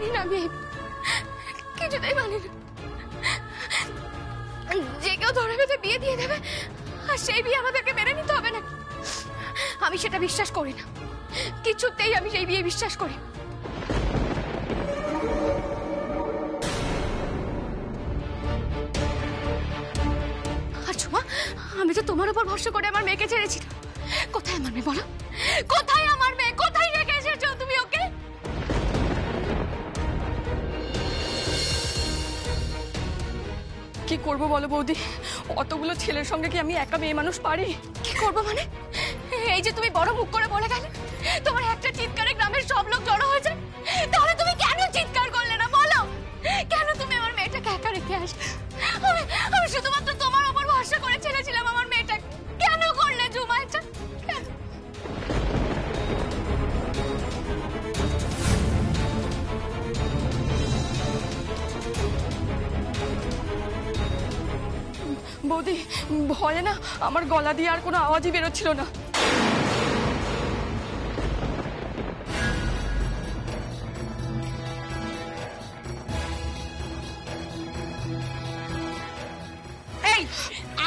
মানি না, আমি কিছুতেই মানি না। যে কেউ ধরে বেঁধে বিয়ে দিয়ে দেবে আর সেই বিয়ে আমাদেরকে মেনে নিতে হবে না, আমি সেটা বিশ্বাস করি না। কিছুতেই আমি সেই বিয়ে বিশ্বাস করি। আচ্ছা মা, আমি তো তোমার উপর ভরসা করে আমার মেয়েকে ছেড়েছিলাম। কোথায় আমার মেয়ে বলো? কোথায় আমার মেয়ে? কোথায় রেখে এসেছো তুমি ওকে? কি করবো বলো বৌদি, অতগুলো ছেলের সঙ্গে কি আমি একা মেয়ে মানুষ পারি? কি করবো মানে? এই যে তুমি বড় মুখ করে বলে গেলে, তোমার একটা চিৎকারে গ্রামের সব লোক জড়ো হয়েছে, তাহলে তুমি কেন চিৎকার করলে না বলো? কেন তুমি আমার মেয়েটাকে একা রেখে আসলে? আমি শুধুমাত্র তোমার উপর ভরসা করে ছেড়েছিলাম আমার মেয়েটাকে। কেন করলে ঝুমা এটা? কেন? বৌদি ভয়ে না আমার গলা দিয়ে আর কোনো আওয়াজই বেরোচ্ছিল না। এই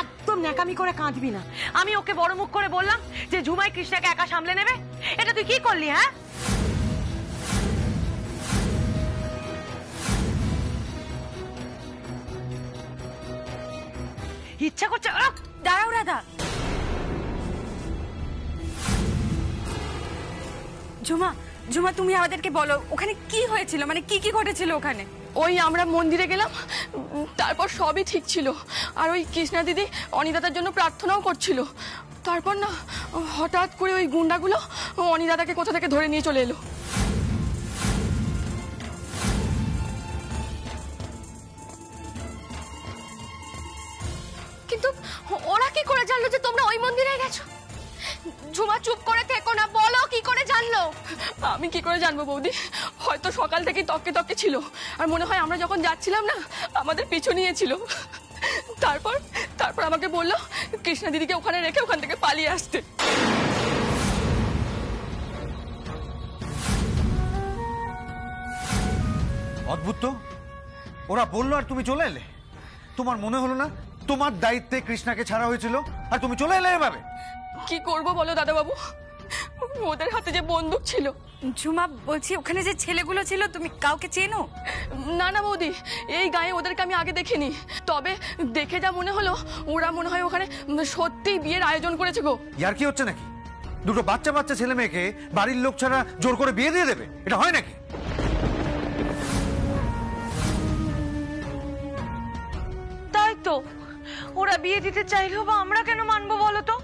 একদম ন্যাকামি করে কাঁদবি না। আমি ওকে বড় মুখ করে বললাম যে ঝুমাই কৃষ্ণাকে একা সামলে নেবে, এটা তুই কি করলি? হ্যাঁ, ইচ্ছা করছে। দাঁড়াও রাধা, ঝুমা ঝুমা তুমি আমাদেরকে বলো ওখানে কি হয়েছিল, মানে কি কি ঘটেছিল ওখানে? ওই আমরা মন্দিরে গেলাম, তারপর সবই ঠিক ছিল। আর ওই কৃষ্ণা দিদি অনিদাদার জন্য প্রার্থনাও করছিল। তারপর না হঠাৎ করে ওই গুন্ডাগুলো অনিদাদাকে কোথা থেকে ধরে নিয়ে চলে এলো। কিন্তু ওরা কি করে জানলো যে তোমরা ওই মন্দিরে গেছো? ঝুমা চুপ করে থেকো না, বলো কি করে জানলো? আমি কি করে জানবো বৌদি, হয়তো সকাল থেকে তককে তককে ছিল। আর মনে হয় আমরা যখন যাচ্ছিলাম না আমাদের পিছু নিয়েছিল। তারপর তারপর আমাকে বললো কৃষ্ণা দিদিকে ওখানে রেখে ওখান থেকে পালিয়ে আসতে। অদ্ভুত তো, ওরা বললো আর তুমি চলে এলে। তোমার মনে হলো না তোমার দায়িত্বে কৃষ্ণাকে ছাড়া হয়েছিল আর তুমি চলে এলে এভাবে? কি করব বলো দাদা বাবু, ওদের হাতে যে বন্দুক ছিল। ঝুমা বলছি ওখানে যে ছেলেগুলো ছিল তুমি কাউকে চেনো? না না বৌদি, এই গায়ে ওদেরকে আমি আগে দেখিনি। তবে দেখে যা মনে হলো ওরা মনে হয় ওখানে সত্যিই বিয়ের আয়োজন করেছে গো। ইয়ার কি হচ্ছে নাকি? দুটো বাচ্চা বাচ্চা ছেলে মেয়েকে বাড়ির লোক ছাড়া জোর করে বিয়ে দিয়ে দেবে? এটা হয় নাকি? তাই তো, ওরা বিয়ে দিতে চাইলেও বা আমরা কেন মানবো বলো তো?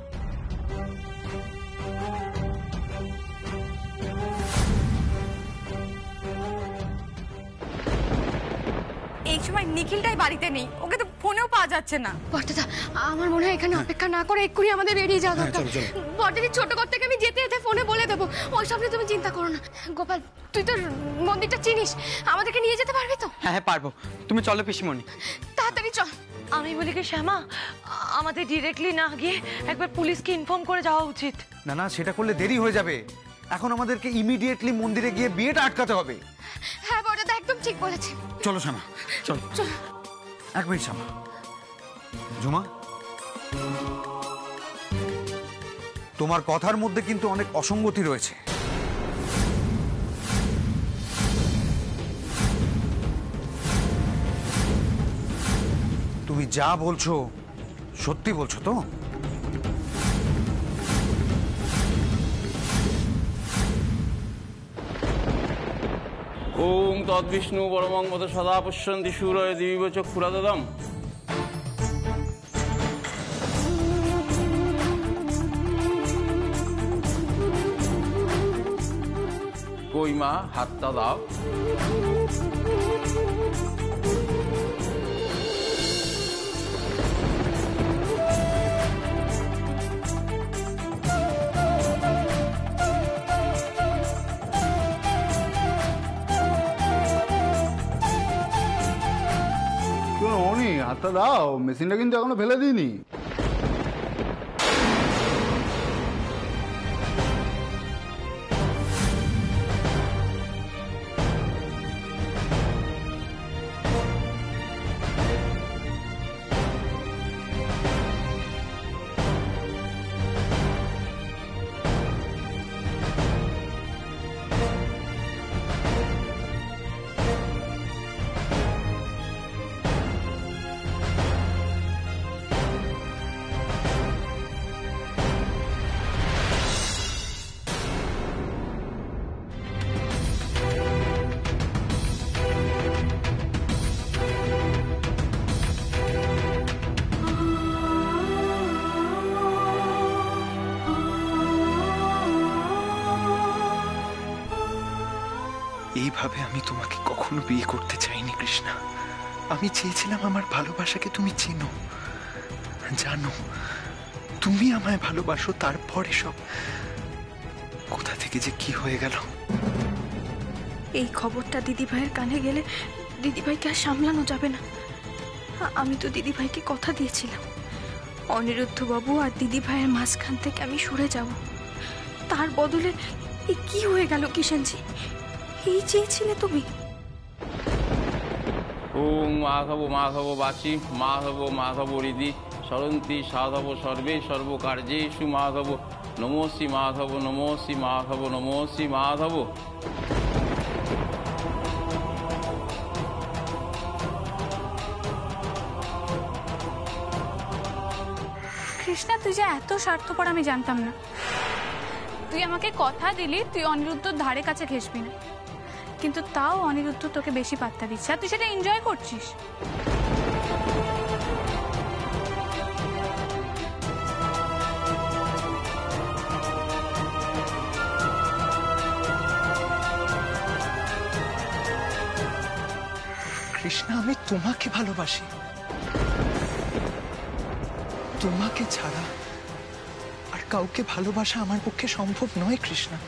এই সময় নিখিলটাই বাড়িতে নেই, ওকে তো ফোনেও পাওয়া যাচ্ছে না। বড়দাদা, আমার মনে হয় এখানে অপেক্ষা না করে এক্ষুনি আমাদের বেরিয়ে যাওয়া দরকার। বড়দিদি ছোট ঘর থেকে আমি যেতে যেতে ফোনে বলে দেবো, ওই সব নিয়ে তুমি চিন্তা করো না। গোপাল, তুই তো মন্দিরটা চিনিস, আমাদেরকে নিয়ে যেতে পারবি তো? হ্যাঁ হ্যাঁ পারবো, তুমি চলো পিসিমণি। তাড়াতাড়ি চল। আমি বলি কি শ্যামা, আমাদের ডিরেক্টলি না গিয়ে একবার পুলিশকে ইনফর্ম করে যাওয়া উচিত। না না, সেটা করলে দেরি হয়ে যাবে। এখন আমাদেরকে ইমিডিয়েটলি মন্দিরে গিয়ে বিয়েটা আটকাতে হবে। হ্যাঁ বড়দাদা, একদম ঠিক বলেছে। চলো শ্যামা, চলো। এক মিনিট শ্যামা। ঝুমা, তোমার কথার মধ্যে কিন্তু অনেক অসঙ্গতি রয়েছে। তুমি যা বলছো সত্যি বলছো তো? ওং তদ্বিষ্ণু পরমং মত সদা পশ্যন্তি সূরয় দিবিব চক্ষুরাদদম। কই মা, হাতটা দাও। অনি হাতটা দাও, মেশিনটা কিন্তু এখনো ফেলে দিইনি। এইভাবে আমি তোমাকে কখনো বিয়ে করতে চাইনি কৃষ্ণা। আমি চেয়েছিলাম আমার ভালোবাসাকে তুমি চেনো, জানো তুমি আমায় ভালোবাসো। তারপরে সব কোথা থেকে যে কি হয়ে গেল। এই খবরটা দিদিভাইয়ের কানে গেলে দিদিভাইকে আর সামলানো যাবে না। আমি তো দিদিভাইকে কথা দিয়েছিলাম অনিরুদ্ধ বাবু আর দিদিভাইয়ের মাঝখান থেকে আমি সরে যাব। তার বদলে এ কি হয়ে গেল কিষাণজি? এই চেয়েছিলে তুমি? ওং মাধব মাধব বাচি মাধব মাধব হৃদি সরন্তি সাধব সর্বে সর্বকার্যেষু মাধব নমো শ্রী মাধব নমো শ্রী মাধব নমো শ্রী মাধব। কৃষ্ণা, তুই যে এত স্বার্থপর আমি জানতাম না। তুই আমাকে কথা দিলি তুই অনিরুদ্ধর ধারে কাছে ঘেসবি না, কিন্তু তাও অনিরুদ্ধ তোকে বেশি পাত্তা দিচ্ছে আর তুই সেটা এনজয় করছিস। কৃষ্ণা, আমি তোমাকে ভালোবাসি, তোমাকে ছাড়া আর কাউকে ভালোবাসা আমার পক্ষে সম্ভব নয় কৃষ্ণা।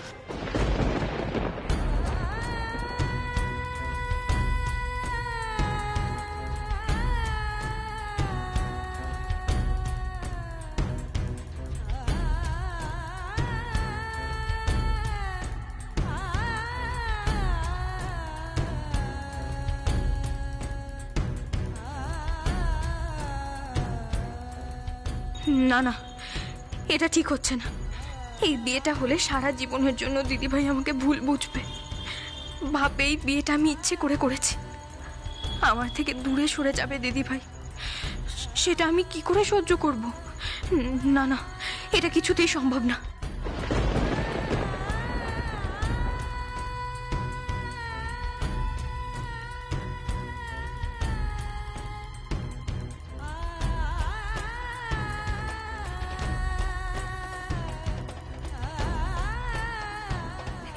না না, এটা ঠিক হচ্ছে না। এই বিয়েটা হলে সারা জীবনের জন্য দিদিভাই আমাকে ভুল বুঝবে, ভাবে এই বিয়েটা আমি ইচ্ছে করে করেছি। আমার থেকে দূরে সরে যাবে দিদিভাই, সেটা আমি কি করে সহ্য করব? না না, এটা কিছুতেই সম্ভব না।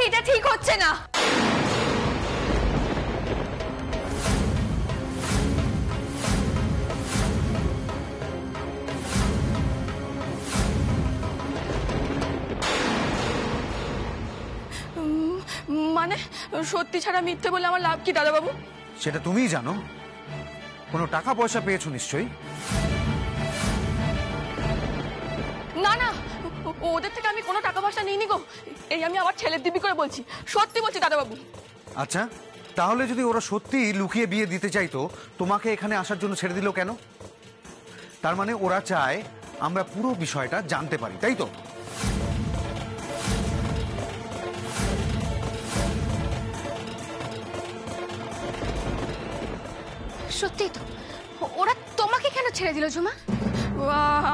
এটা ঠিক হচ্ছে না। মানে সত্যি ছাড়া মিথ্যে বলে আমার লাভ কি দাদাবাবু? সেটা তুমিই জানো। কোনো টাকা পয়সা পেয়েছো নিশ্চয়ই। না না, ওদের থেকে আমি কোনো টাকা পয়সা নিইনি গো। এই আমি আমার ছেলের দিব্যি করে বলছি, সত্যি বলছি দাদাবাবু। আচ্ছা, তাহলে যদি ওরা সত্যি লুকিয়ে বিয়ে দিতে চাইতো, তোমাকে এখানে আসার জন্য ছেড়ে দিল কেন? তার মানে ওরা চায় আমরা পুরো বিষয়টা জানতে পারি, তাই তো? সত্যি তো, ওরা তোমাকে কেন ছেড়ে দিল ঝুমা?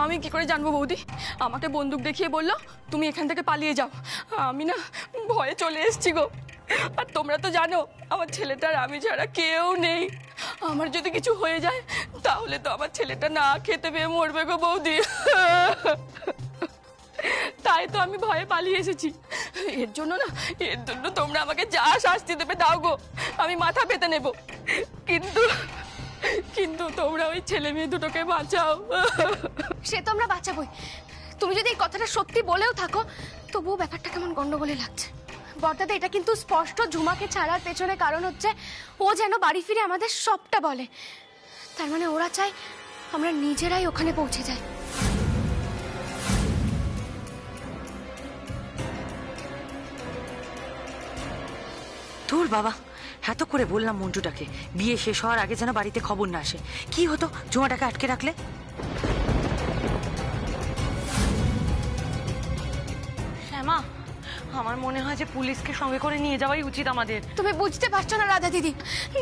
আমি কি করে জানবো বৌদি? আমাকে বন্দুক দেখিয়ে বললো তুমি এখান থেকে পালিয়ে যাও। আমি না ভয়ে চলে এসেছি গো। আর তোমরা তো জানো আমার ছেলেটার আমি ছাড়া কেউ নেই। আমার যদি কিছু হয়ে যায় তাহলে তো আমার ছেলেটা না খেতে পেয়ে মরবে গো বৌদি। তাই তো আমি ভয়ে পালিয়ে এসেছি। এর জন্য তোমরা আমাকে যা শাস্তি দেবে দাও গো, আমি মাথা পেতে নেব। কিন্তু তোমরা ওই ছেলে মেয়ে দুটোকে বাঁচাও। সে তো আমরা বাঁচাবোই। তুমি যদি এই কথাটা সত্যি বলেও থাকো, তবুও ব্যাপারটা কেমন গন্ডগোলে লাগছে। বড়দাদা, এটা কিন্তু স্পষ্ট ঝুমাকে ছাড়ার পেছনে কারণ হচ্ছে ও যেন বাড়ি ফিরে আমাদের সবটা বলে। তার মানে ওরা চায় আমরা নিজেরাই ওখানে পৌঁছে যাই। তোর বাবা, এত করে বললাম মন্টুটাকে বিয়ে শেষ হওয়ার আগে যেন বাড়িতে খবর না আসে। কি হতো ঝুমাটাকে আটকে রাখলে? শ্যামা, আমার মনে হয় যে পুলিশকে সঙ্গে করে নিয়ে যাওয়াই উচিত আমাদের। তুমি বুঝতে পারছো না রাধা দিদি,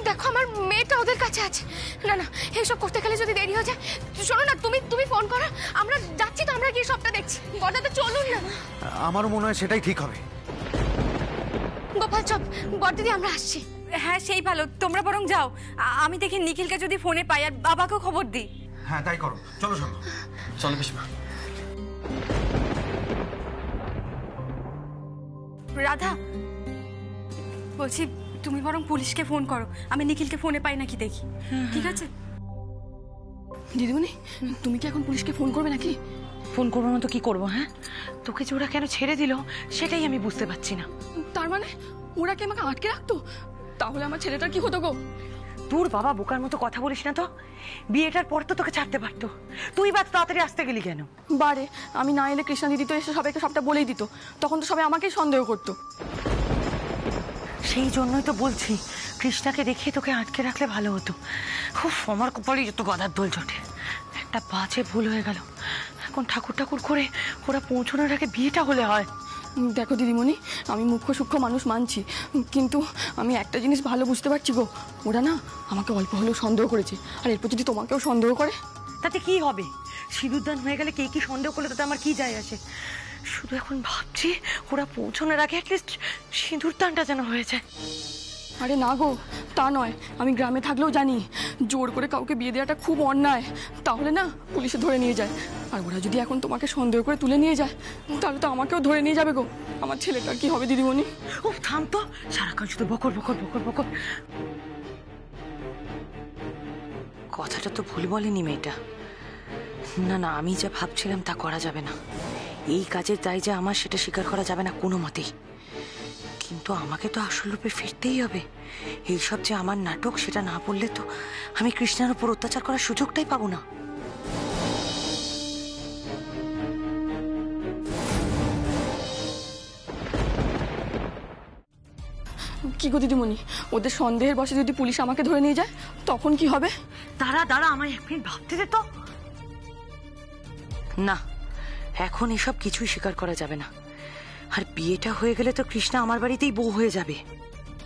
দেখো আমার মেয়েটা ওদের কাছে আছে। না না, এইসব করতে গেলে যদি দেরি হয়ে যায়। শোনো না, তুমি ফোন করো, আমরা যাচ্ছি তো, আমরা গিয়ে সবটা দেখছি। বড়দাদা চলুন না। আমারও মনে হয় সেটাই ঠিক হবে। গোপাল চপ, বড়দিদি আমরা আসছি। হ্যাঁ সেই ভালো, তোমরা বরং যাও। আমি দেখি নিখিলকে যদি ফোনে পাই আর বাবাকেও খবর দিই। হ্যাঁ তাই করো, চলো চলো চলো পিসিমা। রাধা, বলছি তুমি বরং পুলিশকে ফোন করো, আমি নিখিলকে ফোনে পাই নাকি দেখি। ঠিক আছে দিদিমণি, তুমি কি এখন পুলিশকে ফোন করবে নাকি? ফোন করবো না তো কি করবো? হ্যাঁ, তোকে যে ওরা কেন ছেড়ে দিল সেটাই আমি বুঝতে পারছি না। তার মানে ওরা কি আমাকে আটকে রাখতো? তাহলে আমার ছেলেটার কি হতো গো? তোর বাবা বোকার মতো কথা বলিস না তো। বিয়েটার পর তো তোকে ছাড়তে পারতো, তুই বাদ তাড়াতাড়ি আসতে গেলি কেন? বারে আমি না এলে কৃষ্ণা দিদি তো এসে সবাইকে সবটা বলেই দিত, তখন তো সবাই আমাকেই সন্দেহ করতো। সেই জন্যই তো বলছি কৃষ্ণাকে দেখিয়ে তোকে আটকে রাখলে ভালো হতো। খুব আমার কপালে যত গাধার দোল চটে, একটা বাজে ভুল হয়ে গেল। এখন ঠাকুর ঠাকুর করে ওরা পৌঁছানোর আগে বিয়েটা হলে হয়। দেখো দিদিমণি, আমি মুখ্য সূক্ষ্ম মানুষ মানছি, কিন্তু আমি একটা জিনিস ভালো বুঝতে পারছি গো, ওরা না আমাকে অল্প হলেও সন্দেহ করেছে, আর এরপর যদি তোমাকেও সন্দেহ করে তাতে কি হবে? সিঁদুরদান হয়ে গেলে কে কি সন্দেহ করলে তাতে আমার কি যায় আসে? শুধু এখন ভাবছি ওরা পৌঁছানোর আগে অ্যাটলিস্ট সিঁদুরদানটা যেন হয়ে যায়। আরে না গো, তা নয়, আমি গ্রামে থাকলেও জানি জোর করে কাউকে বিয়ে দেওয়াটা খুব অন্যায়, তাহলে না পুলিশে ধরে নিয়ে যায়। আর ওরা যদি এখন তোমাকে সন্দেহ করে তুলে নিয়ে যায়, তাহলে তো আমাকেও ধরে নিয়ে যাবে গো। আমার ছেলেটার কি হবে দিদিমণি? ও থাম তো, সারাক্ষণ শুধু বকর বকর বকর বকর। কথাটা তো ভুল বলেনি মেয়েটা। না না, আমি যা ভাবছিলাম তা করা যাবে না। এই কাজের দায় যে আমার সেটা স্বীকার করা যাবে না কোনো মতেই। কিন্তু আমাকে তো আসল রূপে ফিরতেই হবে। এইসব যে আমার নাটক, সেটা না বললে তো আমি কৃষ্ণার উপর অত্যাচার করার সুযোগটাই পাবো না। কি গো দিদিমণি, ওদের সন্দেহের বশে যদি পুলিশ আমাকে ধরে নিয়ে যায় তখন কি হবে? দাঁড়া দাঁড়া, আমায় এক মিনিট ভাবতে দে তো। না, এখন এসব কিছুই স্বীকার করা যাবে না। আর বিয়েটা হয়ে গেলে তো কৃষ্ণা আমার বাড়িতেই বউ হয়ে যাবে।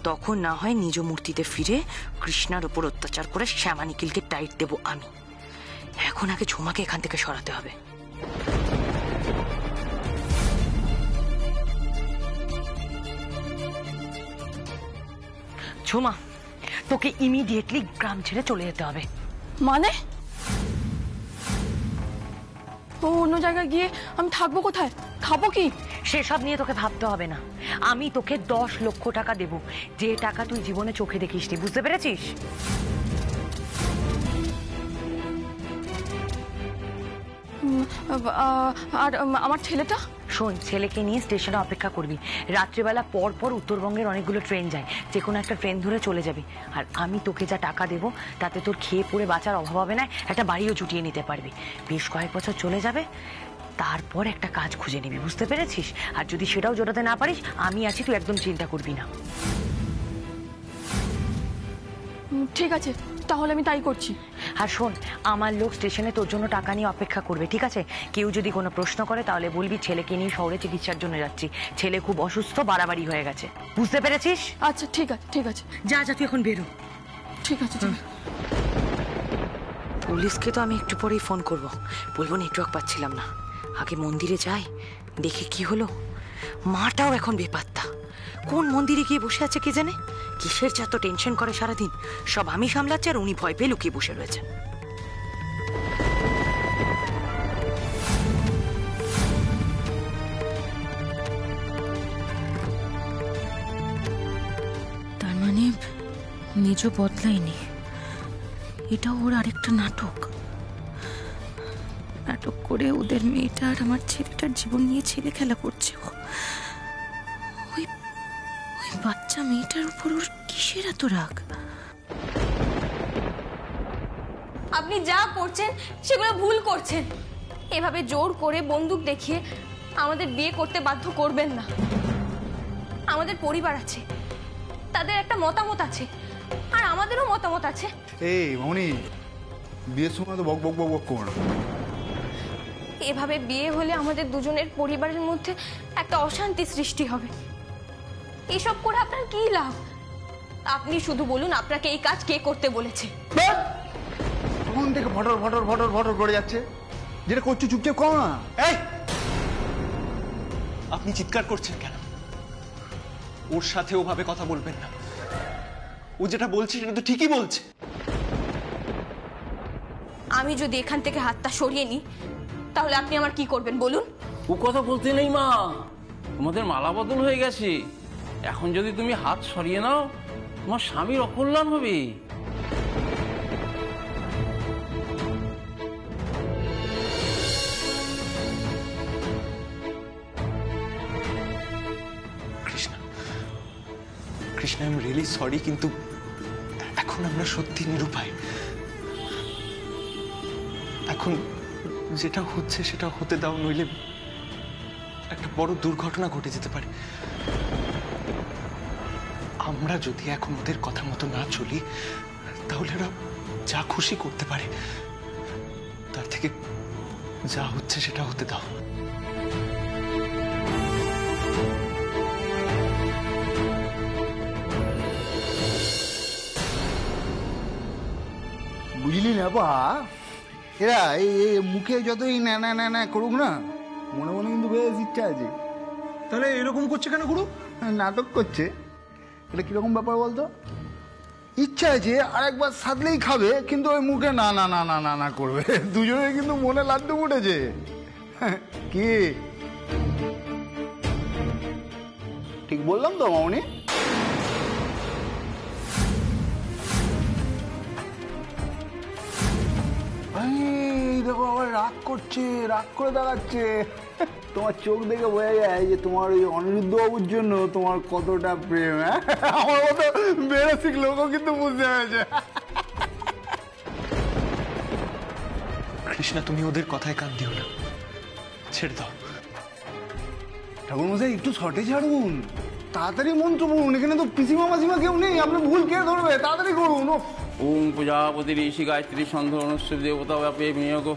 তখন না হয় নিজ মূর্তিতে ফিরে কৃষ্ণার উপর অত্যাচার করে শ্যামা নিখিলকে টাইট দেব আমি। এখন আগে ঝুমাকে এখান থেকে সরাতে হবে। ঝুমা, তোকে ইমিডিয়েটলি গ্রাম ছেড়ে চলে যেতে হবে। মানে ও অন্য জায়গায় গিয়ে আমি থাকবো কোথায়, খাবো কি? সেসব নিয়ে তোকে ভাবতে হবে না। আমি তোকে 10 লক্ষ টাকা দেব, যে টাকা তুই জীবনে চোখে দেখিস নি, বুঝতে পেরেছিস? আর আমার ছেলেটা? শোন, ছেলেকে নিয়ে স্টেশনে অপেক্ষা করবি। রাত্রিবেলা পর পর উত্তরবঙ্গের অনেকগুলো ট্রেন যায়, যে কোনো একটা ট্রেন ধরে চলে যাবি। আর আমি তোকে যা টাকা দেবো তাতে তোর খেয়ে পড়ে বাঁচার অভাব হবে না, একটা বাড়িও জুটিয়ে নিতে পারবি। বেশ কয়েক বছর চলে যাবে, তারপর একটা কাজ খুঁজে নিবি, বুঝতে পেরেছিস? আর যদি সেটাও জোটাতে না পারিস, আমি আছি, তুই একদম চিন্তা করবি না। ঠিক আছে, তাহলে আমি তাই করছি। আর শোন, আমার লোক স্টেশনে তোর জন্য টাকা নিয়ে অপেক্ষা করবে, ঠিক আছে? কেউ যদি কোনো প্রশ্ন করে তাহলে বলবি ছেলেকে নিয়ে শহরে চিকিৎসার জন্য যাচ্ছি, ছেলে খুব অসুস্থ, বাড়াবাড়ি হয়ে গেছে, বুঝতে পেরেছিস? আচ্ছা ঠিক আছে, ঠিক আছে। যা যা, তুই এখন বেরো। ঠিক আছে, ঠিক আছে। পুলিশকে তো আমি একটু পরেই ফোন করব, বলবো নেটওয়ার্ক পাচ্ছিলাম না। আগে মন্দিরে যাই, দেখি কি হলো। মাটাও এখন বেপাত্তা, কোন মন্দিরে গিয়ে বসে আছে কে জানে। কিসের যত টেনশন করে সারাদিন, সব আমি সামলাচ্ছি আর উনি ভয় পেয়ে লুকিয়ে বসে রয়েছেন। তার মানে মেজ বদলায়নি, এটা ওর আরেকটা নাটক। নাটক করে ওদের মেয়েটা আর আমার ছেলেটার জীবন নিয়ে ছেলে খেলা করছে। ওই বাচ্চা মেয়েটার উপর ওর কিসের এত রাগ? আপনি যা করছেন সেগুলো ভুল করছেন। এভাবে জোর করে বন্দুক দেখিয়ে আমাদের বিয়ে করতে বাধ্য করবেন না। আমাদের পরিবার আছে, তাদের একটা মতামত আছে, আর আমাদেরও মতামত আছে। এই মামনি, বিয়ের সময় তো বক বক বক বক কর। এভাবে বিয়ে হলে আমাদের দুজনের পরিবারের মধ্যে একটা অশান্তি সৃষ্টি হবে। এসব করে আপনার কি লাভ? আপনি শুধু বলুন আপনাকে এই কাজ কে করতে বলেছে। তখন থেকে ফটর ফটর ফটর ফটর করে যাচ্ছে, যেটা করছো চুপচাপ করো না। এই, আপনি চিৎকার করছেন কেন? ওর সাথে ওভাবে কথা বলবেন না। ও যেটা বলছে সেটা তো ঠিকই বলছে। আমি যদি এখান থেকে হাতটা সরিয়ে নিই তাহলে আপনি আমার কি করবেন বলুন? ও কথা বলতে নেই মা, তোমাদের মালা বদল হয়ে গেছে। এখন যদি তুমি হাত সরিয়ে নাও তোমার স্বামীর অকল্যাণ হবে। Krishna, Krishna, I am really sorry, কিন্তু এখন আমরা সত্যি নিরুপায়। এখন যেটা হচ্ছে সেটা হতে দাও, নইলে একটা বড় দুর্ঘটনা ঘটে যেতে পারে। আমরা যদি এখন ওদের কথা মতো না চলি, তাহলে ওরা যা খুশি করতে পারে। তার থেকে যা হচ্ছে সেটা হতে দাও। বুঝলি না বা, এরা এই মুখে যতই না না না না করুক না, মনে মনে কিন্তু বেশ ইচ্ছা আছে। তাহলে এরকম করছে কেন গুরু? নাটক করছে। এটা কিরকম ব্যাপার বলতো? ইচ্ছা আছে আর একবার সাধলেই খাবে, কিন্তু ওই মুখে না না না না না না করবে। দুজনের কিন্তু মনে লাড্ডু ফুটেছে। কি ঠিক বললাম তো মামনি? দেখো আবার রাগ করছে, রাগ করে দেখাচ্ছে। তোমার চোখ দেখে বোঝা যায় যে তোমার ওই অনিরুদ্ধ বাবুর জন্য তোমার কতটা প্রেম। হ্যাঁ, আমার মতো বেরোসিক লোকও কিন্তু বুঝতে পেরেছে। কৃষ্ণা, তুমি ওদের কথায় কান দিও না, ছেড়ে দাও। ঠাকুর মশাই একটু শর্টে ছাড়ুন, তাড়াতাড়ি মন্ত্র পড়ুন। এখানে তো পিসিমা মাসিমা কেউ নেই, আপনি ভুল কে ধরবে? তাড়াতাড়ি করুন। ওং প্রজাপতি ঋষি গায়ত্রী সন্ধ্যা দেবতা ব্যাপে নিয়োগ।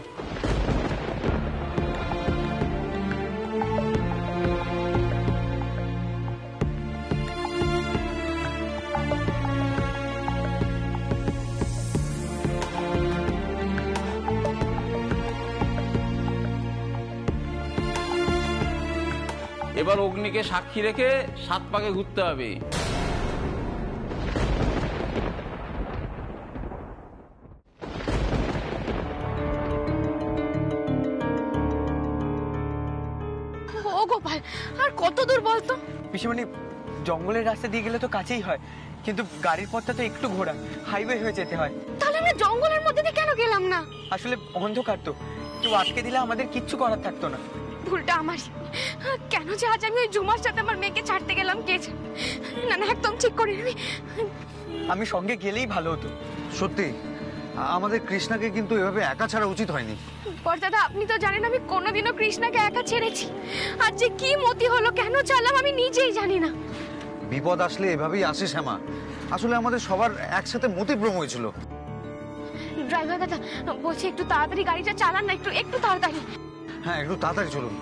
এবার অগ্নিকে সাক্ষী রেখে 7 পাকে ঘুরতে হবে। ও গোপাল, আর কত দূর বলতো? পিসিমণি, জঙ্গলের রাস্তা দিয়ে গেলে তো কাছেই হয়, কিন্তু গাড়ির পথটা তো একটু ঘোরা, হাইওয়ে হয়ে যেতে হয়। তাহলে আমরা জঙ্গলের মধ্যে দিয়ে কেন গেলাম না? আসলে অন্ধকার তো, কেউ আটকে দিলে আমাদের কিচ্ছু করার থাকতো না। ভুলটা আমারই। কেন যে আজ আমি ওই ঝুমার সাথে আমার মেয়েকে ছাড়তে গেলাম কে জানে। না না, একদম ঠিক করিনি। আমি সঙ্গে গেলেই ভালো হতো। সত্যি আমাদের কৃষ্ণাকে কিন্তু এভাবে একা ছাড়া উচিত হয়নি। দাদা, আপনি তো জানেন আমি কোনোদিনও কৃষ্ণাকে একা ছেড়েছি। আজ যে কি মতি হলো, কেন চালাম আমি নিজেই জানি না। বিপদ আসলে এভাবেই আসে শ্যামা। আসলে আমাদের সবার একসাথে মতিভ্রম হয়েছিল। ড্রাইভার দাদা বলছি, একটু তাড়াতাড়ি গাড়িটা চালান না, একটু একটু তাড়াতাড়ি। হ্যাঁ, একটু তাড়াতাড়ি চলুন।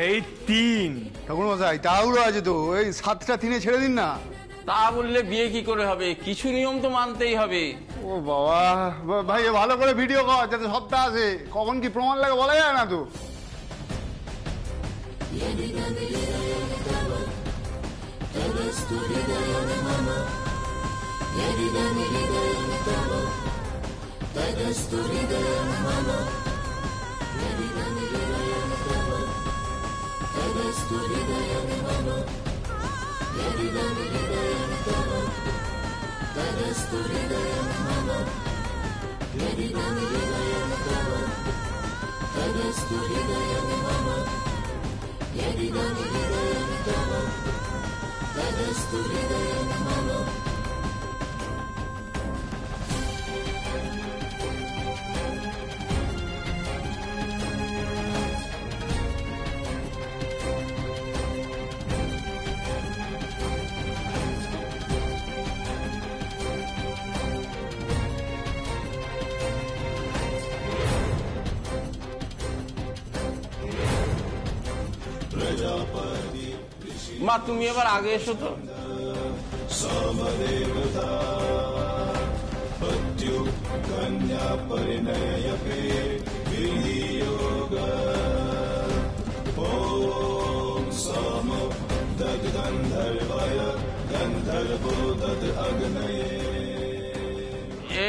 এই 3 ঠাকুর মশাই তাড়াহুড়ো আছে তো, এই 7টা 3-এ ছেড়ে দিন না। তা বললে বিয়ে কি করে হবে? কিছু নিয়ম তো মানতেই হবে। ও বাবা, ভাই ভালো করে ভিডিও কর যাতে সবটা আসে। কখন কি প্রমাণ লাগে বলা যায় না তো। মা, তুমি এবার আগে এসো তো।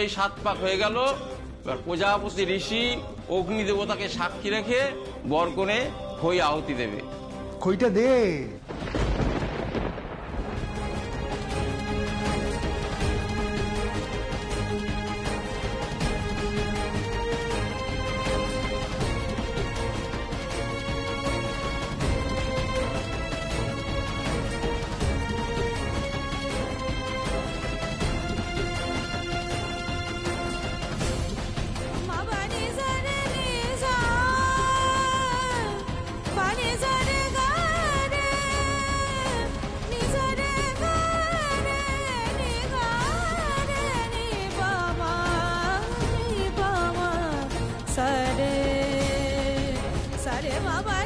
এই 7 পাক হয়ে গেল। এবার প্রজাপতি ঋষি অগ্নি দেবতাকে সাক্ষী রেখে বরকনে খই আহুতি দেবে। খইটা দে। Sare, sare, mama,